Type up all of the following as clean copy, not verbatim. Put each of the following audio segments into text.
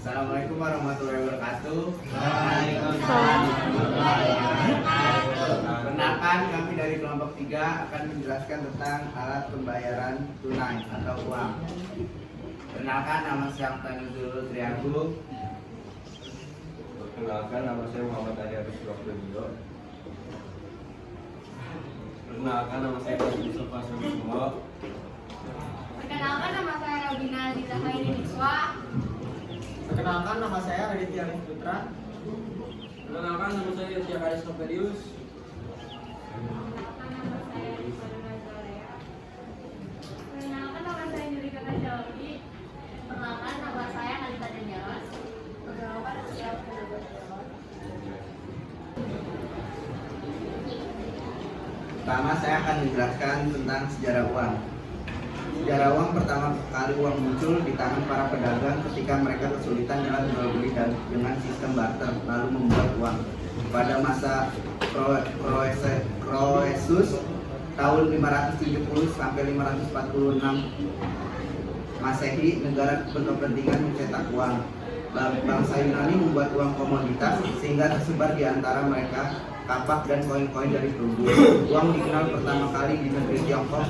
Assalamualaikum warahmatullahi wabarakatuh. Waalaikumsalam. Perkenalkan, kami dari kelompok 3 akan menjelaskan tentang alat pembayaran tunai atau uang. Perkenalkan, nama saya Tanuzul Triagung. Perkenalkan, nama saya Muhammad Ali Arif Surabaya. Perkenalkan, nama saya Mustafa Shamsuddin. Perkenalkan, nama saya Robina Aziza Khairi Niswa. Perkenalkan, nama saya Raditya Arif Putra. Perkenalkan, nama saya Yosya Karis Nopedius. Perkenalkan, nama saya Jurika Kajawi. Perkenalkan, nama saya Halita Denjaros. Perkenalkan, nama saya Pertama, saya akan menjelaskan tentang sejarah uang. Sejarah uang, pertama kali uang muncul di tangan para pedagang ketika mereka kesulitan dalam jual beli dan dengan sistem barter, lalu membuat uang. Pada masa Croesus tahun 570 sampai 546 Masehi, negara berkepentingan mencetak uang. Bangsa Yunani membuat uang komoditas sehingga tersebar di antara mereka kapak dan koin-koin dari perunggu. Uang dikenal pertama kali di negeri Tiongkok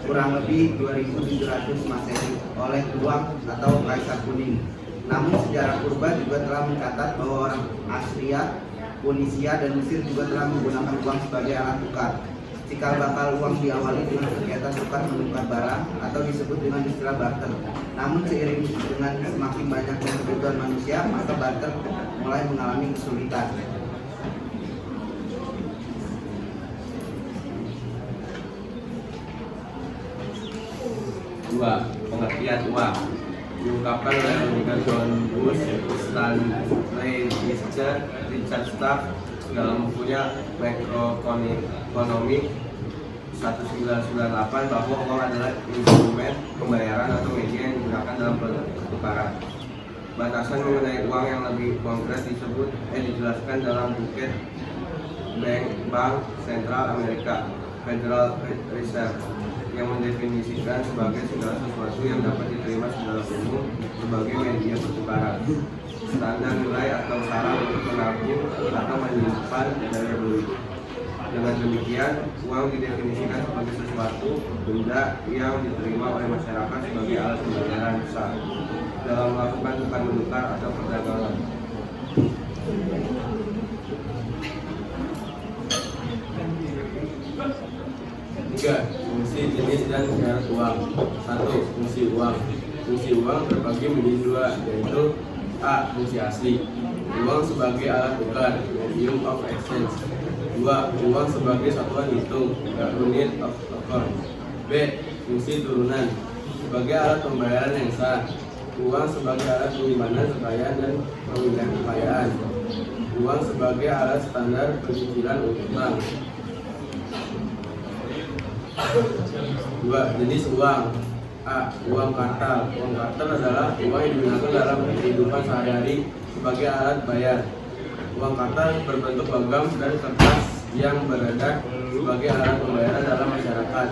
kurang lebih 2700 Masehi oleh Tuang atau Kaisar Kuning. Namun sejarah purba juga telah mencatat bahwa orang Assyria, Tunisia, dan Mesir juga telah menggunakan uang sebagai alat tukar. Cikal bakal uang diawali dengan kegiatan tukar menukar barang atau disebut dengan istilah barter. Namun seiring dengan semakin banyaknya kebutuhan manusia, maka barter mulai mengalami kesulitan. Dua, pengertian uang diungkapkan oleh Amerika John Bush, Stanley Richard Stark dalam bukunya Macroeconomic 1998 bahwa uang adalah instrumen pembayaran atau media yang digunakan dalam pertukaran. Batasan mengenai uang yang lebih konkret dijelaskan dalam buku Bank Sentral Amerika Federal Reserve yang mendefinisikan sebagai segala sesuatu yang dapat diterima secara umum sebagai media pertukaran, standar nilai atau sarana untuk menabung atau menyimpan daya beli. Dengan demikian, uang didefinisikan sebagai sesuatu benda yang diterima oleh masyarakat sebagai alat pembayaran besar dalam melakukan tukar menukar atau perdagangan. Tiga, fungsi, jenis, dan syarat uang. 1. Fungsi uang. Fungsi uang terbagi menjadi dua, yaitu A. Fungsi asli, uang sebagai alat tukar, medium of exchange. 2. Uang sebagai satuan hitung, unit of account. B. Fungsi turunan, sebagai alat pembayaran yang sah, uang sebagai alat penyimpanan kekayaan dan pemindahan kekayaan, uang sebagai alat standar pencicilan utang. 2. Jenis uang. A. Uang kartal. Uang kartal adalah uang yang digunakan dalam kehidupan sehari-hari sebagai alat bayar. Uang kartal berbentuk logam dan kertas yang beredar sebagai alat pembayaran dalam masyarakat.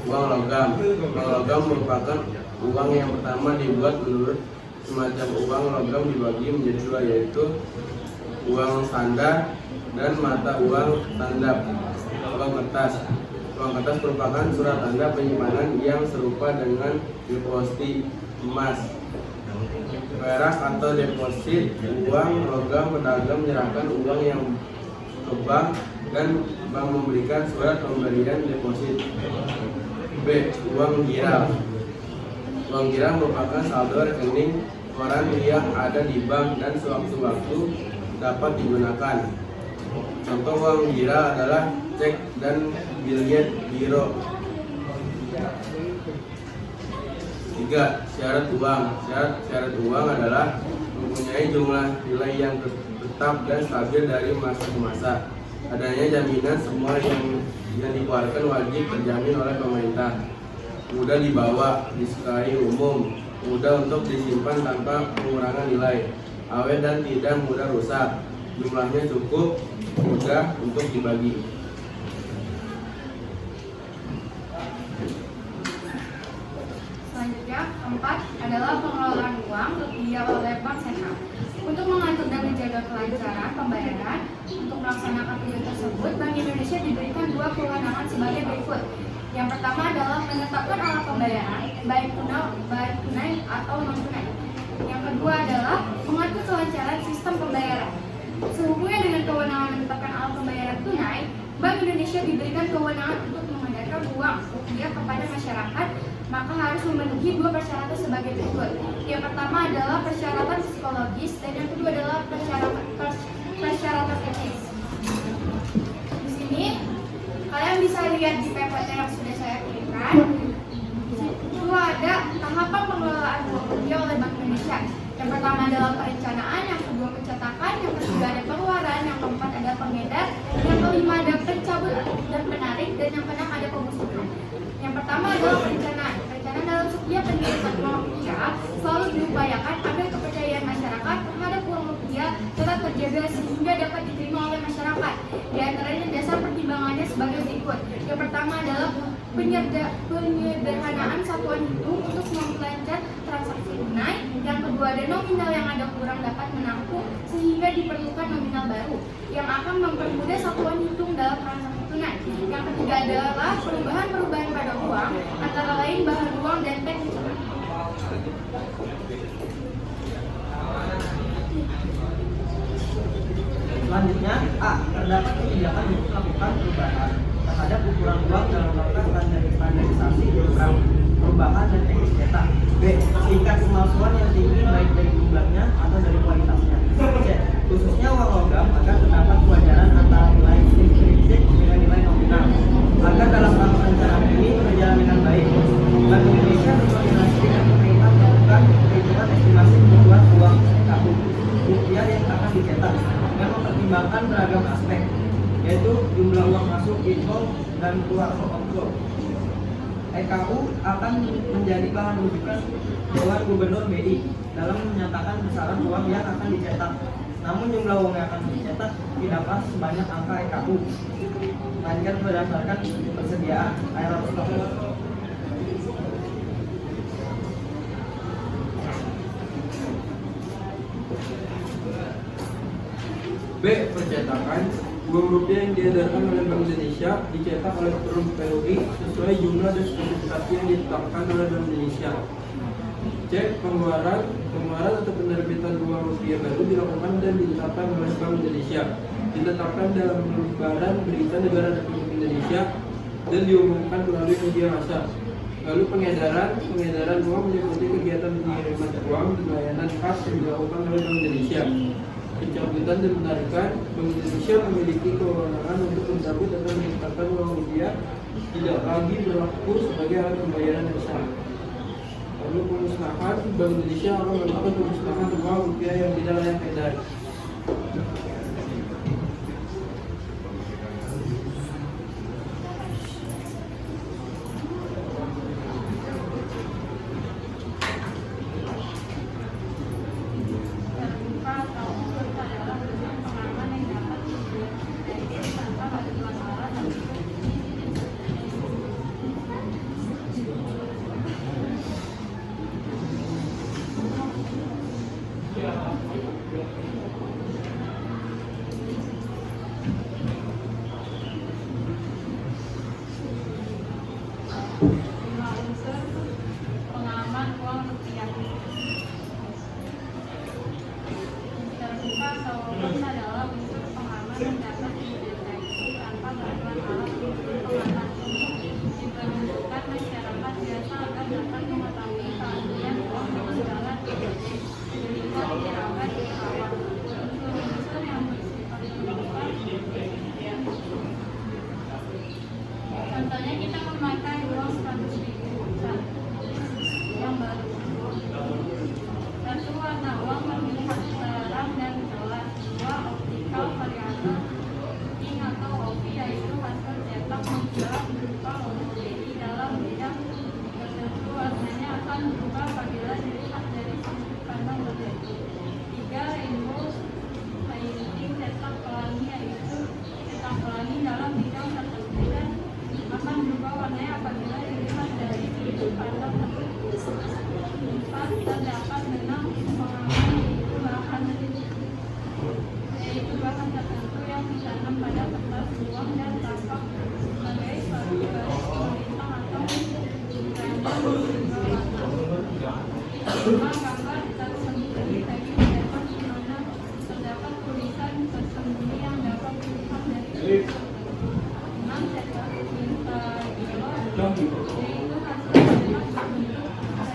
Uang logam. Uang logam merupakan uang yang pertama dibuat menurut semacam uang logam dibagi menjadi dua, yaitu uang standar dan mata uang tandap. Uang kertas. Uang kertas merupakan surat tanda penyimpanan yang serupa dengan depositi emas, perak atau deposit uang logam. Pedagang menyerahkan uang yang ke bank dan bank memberikan surat pemberian deposit. B. Uang girang. Uang girang merupakan saldo rekening orang yang ada di bank dan sewaktu-waktu dapat digunakan. Contoh uang gira adalah cek dan biljet giro. 3. Syarat uang. Syarat uang adalah mempunyai jumlah nilai yang tetap dan stabil dari masa ke masa. Adanya jaminan semua yang dikeluarkan wajib terjamin oleh pemerintah. Mudah dibawa, disukai umum, mudah untuk disimpan tanpa pengurangan nilai, awet dan tidak mudah rusak. Jumlahnya cukup, mudah untuk dibagi. Selanjutnya, Keempat adalah pengelolaan uang rupiah oleh bank sentral. Untuk mengatur dan menjaga kelancaran pembayaran, untuk melaksanakan tujuan tersebut, Bank Indonesia diberikan dua kewenangan sebagai berikut. Yang pertama adalah menetapkan alat pembayaran, baik tunai atau non tunai. Yang kedua adalah mengatur kelancaran sistem pembayaran. Sehubungan dengan kewenangan menetapkan alat pembayaran tunai, Bank Indonesia diberikan kewenangan untuk mengedarkan uang rupiah kepada masyarakat, maka harus memenuhi dua persyaratan sebagai berikut. Yang pertama adalah persyaratan psikologis dan yang kedua adalah persyaratan teknis. Di sini kalian bisa lihat di PPT yang sudah saya kirimkan. Itu ada tahapan pengelolaan uang rupiah oleh Bank Indonesia. Yang pertama adalah perencanaan, yang kedua pencetakan, yang ketiga ada pengeluaran, yang keempat ada pengedar, yang kelima ada pencabut dan penarik, dan yang keenam ada pemusnahan. Yang pertama adalah perencanaan. Perencanaan dalam setiap penerimaan uang rupiah selalu diupayakan agar kepercayaan masyarakat terhadap uang rupiah tetap terjaga sehingga dapat diterima oleh masyarakat. Di antaranya dasar pertimbangannya sebagai berikut. Yang pertama adalah penyederhanaan satuan hitung untuk memperlancar transaksi tunai. Yang kedua ada nominal yang ada kurang dapat menampung sehingga diperlukan nominal baru yang akan mempermudah satuan hitung dalam transaksi tunai. Yang ketiga adalah perubahan-perubahan pada uang, antara lain bahan uang dan teknik. Selanjutnya, A. Terdapat kebijakan untuk melakukan perubahan terhadap ukuran uang dalam rangka standarisasi program perubahan dan teknis cetak. B. Tingkat pemalsuan yang tinggi baik dari jumlahnya atau dari kualitasnya. C. Khususnya uang logam agar terdapat kewajaran antara nilai intrinsik dengan nilai nominal. Agar dalam rangka perencanaan ini berjalan dengan baik, Bank Indonesia berkoordinasi dengan pemerintah melakukan perhitungan estimasi kebutuhan uang EKU rupiah yang akan dicetak dengan mempertimbangkan beragam aspek, yaitu jumlah uang masuk inflow dan keluar outflow. EKU akan menjadi bahan rujukan Dewan Gubernur BI dalam menyatakan besaran uang yang akan dicetak. Namun jumlah uang yang akan dicetak tidak pas sebanyak angka EKU, melainkan berdasarkan persediaan air stok. B. Percetakan. Uang rupiah yang diedarkan oleh Bank Indonesia dicetak oleh Perum PUI sesuai jumlah dan spesifikasi yang ditetapkan oleh Bank Indonesia. C. Pengeluaran atau penerbitan uang rupiah baru dilakukan dan ditetapkan oleh Bank Indonesia, ditetapkan dalam lembaran berita negara Republik Indonesia dan diumumkan melalui media massa. Lalu pengedaran uang meliputi kegiatan pengiriman uang dan layanan khas yang dilakukan oleh Bank Indonesia. Pencabutan dan penarikan, Bank Indonesia memiliki kewenangan untuk mencabut atau meningkatkan uang rupiah tidak lagi berlaku sebagai alat pembayaran yang sah. Lalu pemusnahan, Bank Indonesia akan melakukan pemusnahan uang rupiah yang tidak layak edar. Pengaman uang rupiah. Terbuka atau umum adalah unsur pengaman yang dapat dideteksi tanpa bantuan alat pengaman umum diperuntukkan masyarakat biasa agar dapat mengetahui keaslian uang dengan segala titik sehingga dirawat di awal. Unsur-unsur yang bersifat terbuka. Contohnya kita memakai uang 100.000 yang baru. Satu, warna uang memiliki terang dan jelas. Dua, optikal variabel terdapat benang pengaman bahan yaitu bahan tertentu yang ditanam pada kertas uang dan tampak sebagai suatu garis melintang atau random gambar tersembunyi tadi dapat di mana terdapat tulisan tersembunyi yang dapat dilihat dari cetak tinta gelap yaitu hasil cetak berbentuk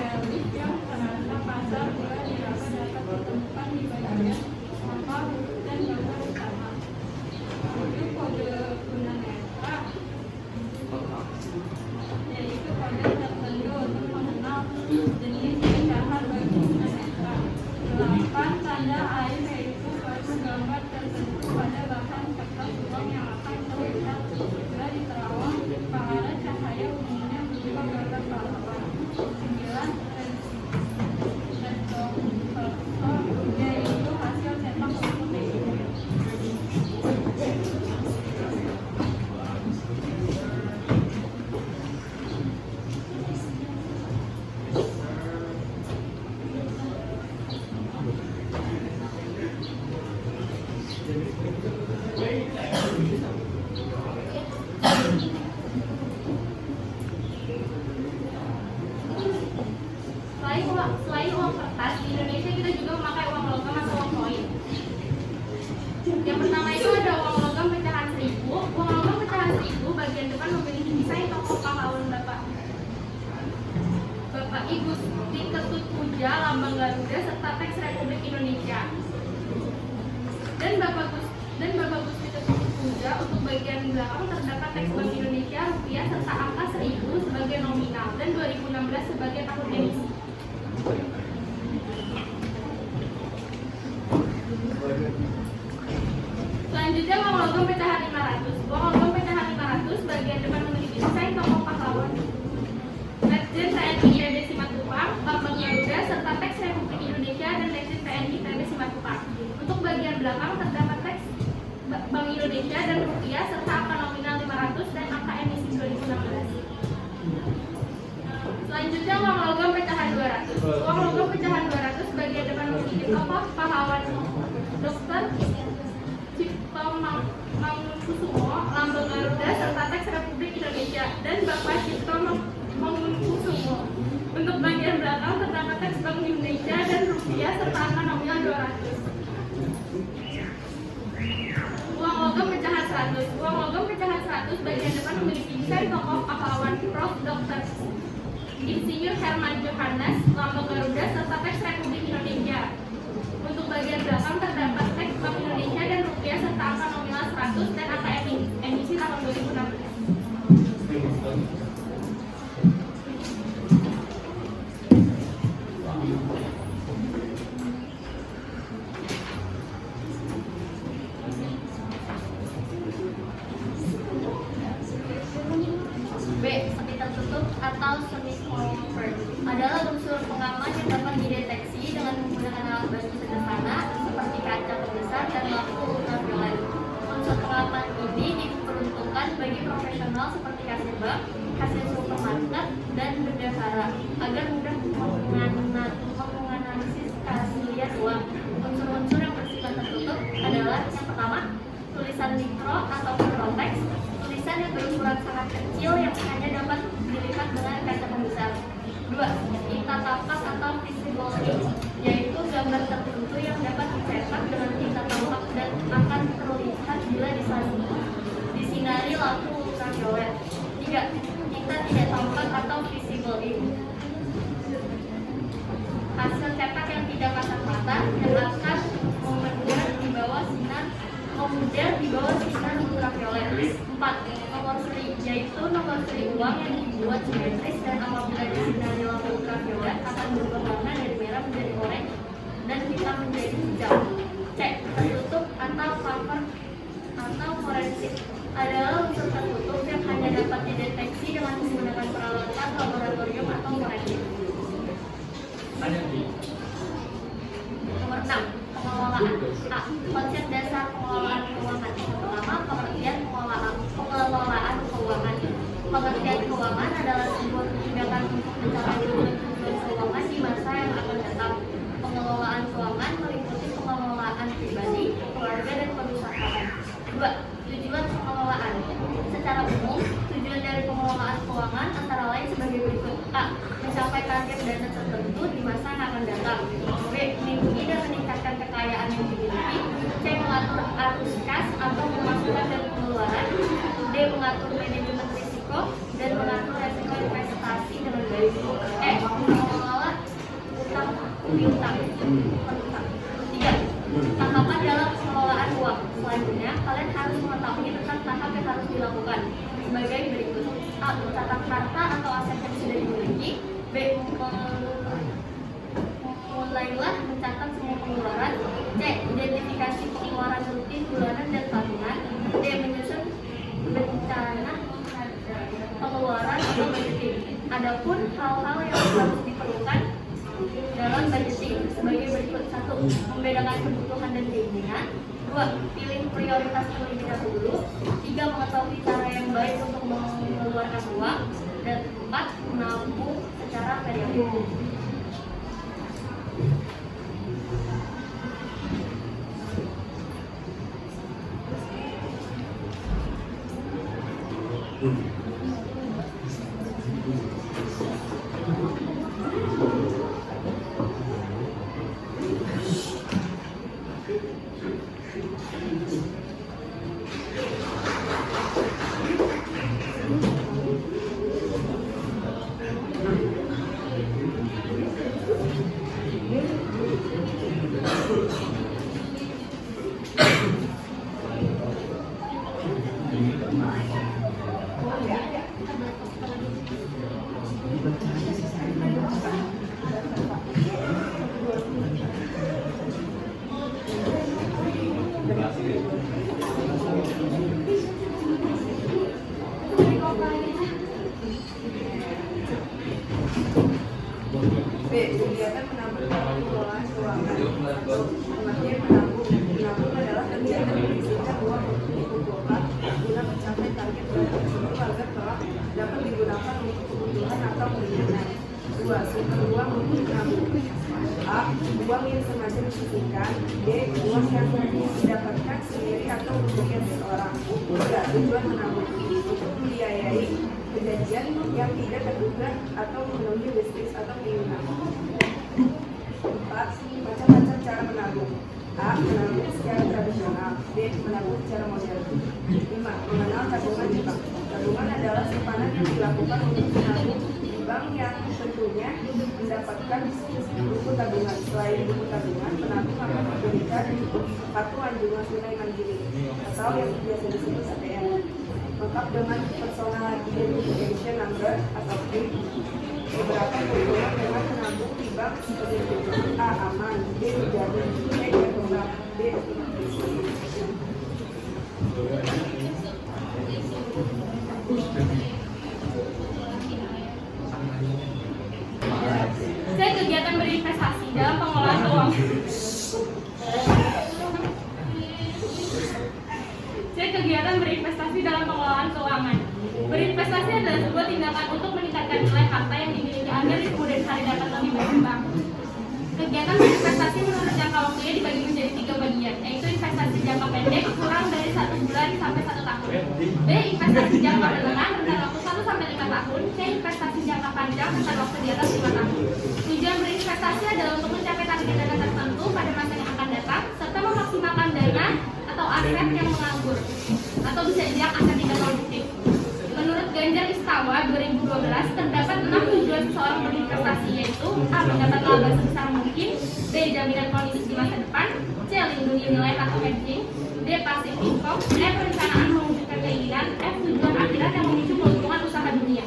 relief yang terasa kasar bila diraba dapat ditemukan di bagian mata huruf dan gambar utama. Untuk kode tunanetra yaitu kode tertentu untuk mengenal jenis pecahan bagi tunanetra. 8. Tanda air yaitu suatu gambar tertentu pada bahan kertas uang yang akan terlihat bila diterawang pahala cahaya umumnya berupa gambar pahlawan. 9. Yaitu hasil cetak fotokopi. Selain uang kertas, di Indonesia kita juga memakai uang logam atau uang koin. Yang pertama itu ada uang logam pecahan 1000. Uang logam pecahan 1000 bagian depan memiliki desain tokoh pahlawan Bapak Ibu Gusti Ketut Puja, lambang Garuda serta teks Republik Indonesia. Dan Bapak Gusti Ketut Puja untuk bagian belakang terdapat teks Bank Indonesia rupiah serta angka 1000 sebagai nominal dan 2016 sebagai tahun emisi. Selanjutnya uang logam pecahan 500. Uang logam pecahan 500 bagian depan memiliki desain tokoh pahlawan Legend TNI PB Simatupang, lambang Garuda serta teks Republik Indonesia dan Legend TNI PB Simatupang. Untuk bagian belakang terdapat teks Bank Indonesia dan rupiah serta angka nominal 500 dan angka emisi 2016. Selanjutnya uang logam pecahan 200. Uang logam pecahan 200 bagian depan memiliki tokoh pahlawan Dr. Cipto Mangunkusumo, lambang Garuda serta teks Republik Indonesia dan Bapak Cipto Mangunkusumo. Untuk bagian belakang terdapat teks Bank Indonesia dan rupiah serta angka nominal 200. Uang logam pecahan 100. Uang logam pecahan 100 bagian depan memiliki desain tokoh pahlawan Prof. Dr. Insinyur Herman Johannes, lambang Garuda serta teks Republik Indonesia. Untuk bagian belakang terdapat teks Bank Indonesia dan rupiah serta angka nominal 100 dan angka emisi tahun 2016. B. Semi tertutup atau semi covered adalah unsur pengaman yang dapat dideteksi dengan menggunakan alat bantu sederhana seperti kaca pembesar dan lampu ultraviolet. Unsur pengaman ini diperuntukkan bagi profesional seperti kasir bank, kasir supermarket, dan bendahara agar mudah menganalisis keaslian uang. Unsur-unsur yang bersifat tertutup adalah yang pertama, tulisan mikro atau microtext, tulisan yang berukuran sangat kecil yang hanya dapat dilihat dengan kaca pembesar. 2. Tinta tapak atau visible ink, yaitu gambar tertentu yang dapat dicetak dengan tinta tapak dan akan terlihat bila disinari lampu ultraviolet. 3. Tinta tidak tampak atau visible ink, hasil cetak yang tidak kasat mata yang akan memudar di bawah sinar ultraviolet. 4. Nomor seri, yaitu nomor seri uang yang dibuat simetris dan apabila disinari lampu ultraviolet akan berubah warna dari merah menjadi oranye dan hitam menjadi hijau. C. Tertutup atau cover atau forensik adalah unsur tertutup yang hanya dapat dideteksi dengan menggunakan peralatan laboratorium atau forensik. Nomor 6. Pengelolaan. A. Konsep dasar pengelolaan keuangan. Pertama, pengertian pengelolaan keuangan. Pengertian keuangan adalah sebuah tindakan untuk mencapai tujuan keuangan di masa yang akan piutang. Tiga, tahapan dalam pengelolaan uang. Selanjutnya, kalian harus mengetahui tentang tahap yang harus dilakukan sebagai berikut. A. Mencatat harta atau aset yang sudah dimiliki. B. Mulailah mencatat semua pengeluaran. C. Identifikasi pengeluaran rutin bulanan dan tahunan. D. Menyusun bencana pengeluaran atau budgeting. Adapun hal-hal yang harus diperlukan dalam budgeting sebagai berikut. 1. Membedakan kebutuhan dan keinginan. 2. Pilih prioritas terlebih dahulu. 3. Mengetahui cara yang baik untuk mengeluarkan uang. Dan 4. Menabung secara periodik. B. Kegiatan menabung dalam pengelolaan keuangan. Pengertian menabung. Menabung adalah kegiatan yang menyisihkan uang untuk dikumpulkan guna mencapai target tertentu agar kelak dapat digunakan untuk kebutuhan atau keinginan. 2. Sumber uang untuk menabung. A. Uang yang sengaja disisihkan. B. Uang yang didapatkan sendiri atau memberikan seseorang. 3. Tujuan menabung untuk membiayai kejadian yang tidak terduga atau memenuhi bisnis atau keinginan. 4. Macam-macam cara menabung. A. Menabung secara tradisional. B. Menabung secara modern. 5. Mengenal tabungan di bank. Tabungan adalah simpanan yang dilakukan untuk menabung di bank yang tentunya mendapatkan buku tabungan. Selain buku tabungan, penabung akan memberikan kartu anjungan tunai mandiri atau yang biasa disebut ATM, lengkap dengan personal identification number atau PIN. Beberapa keuntungan dengan menabung di bank seperti berikut. A. Aman. B. Terjamin. C. Berkembang. D. C. Kegiatan berinvestasi dalam pengelolaan uang. C. Kegiatan berinvestasi dalam pengelolaan keuangan. Berinvestasi adalah sebuah tindakan untuk meningkatkan nilai harta yang dimiliki agar di kemudian hari dapat lebih berkembang. Kegiatan berinvestasi menurut jangka waktunya dibagi menjadi 3 bagian, yaitu investasi jangka pendek kurang dari 1 bulan sampai 1 tahun. B. Investasi jangka menengah rentang waktu 1 sampai 5 tahun. C. Investasi jangka panjang rentang waktu di atas 5 tahun. Tujuan berinvestasi adalah untuk mencapai target dana tertentu pada masa yang akan datang, serta memaksimalkan dana atau aset yang menganggur, atau bisa dibilang aset tidak produktif. Menurut Ganjar Istawa 2012, terdapat 6 tujuan seseorang berinvestasi, yaitu A. Mendapat laba sebesar mungkin. B. Jaminan kondisi di masa depan. C. Lindungi nilai atau hedging. D. Passive income. E. Perencanaan mewujudkan keinginan. F. Tujuan akhirat yang memicu keuntungan usaha dunia.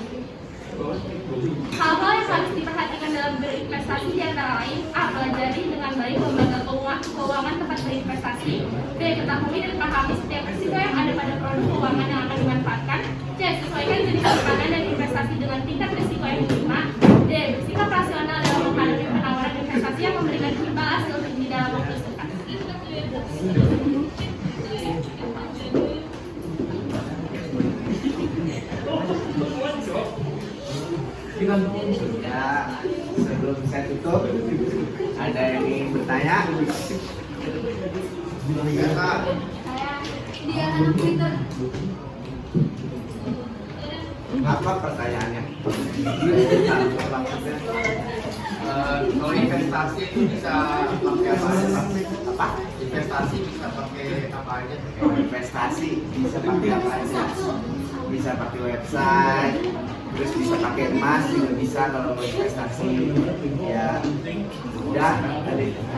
Hal-hal yang harus diperhatikan dalam berinvestasi diantara lain: A. Pelajari dengan baik lembaga keuangan tempat berinvestasi. B. Ketahui dan pahami setiap risiko yang ada pada produk keuangan yang akan dimanfaatkan. C. Sesuaikan jenis simpanan dan investasi dengan tingkat risiko yang diterima. D. Bersikap rasional dalam menghadapi penawaran investasi yang memberikan imbal hasil tinggi dalam waktu singkat. Ya, sebelum saya tutup, ada yang ingin bertanya? Ya, Pak. Dia anak Twitter. Apa pertanyaannya? Maksudnya? Kalau investasi itu bisa pakai apa aja, Pak? Apa? Investasi bisa pakai apa aja? Oh, investasi bisa pakai apa aja? Bisa pakai website, terus bisa pakai emas juga bisa kalau mau investasi. Ya, Udah tadi.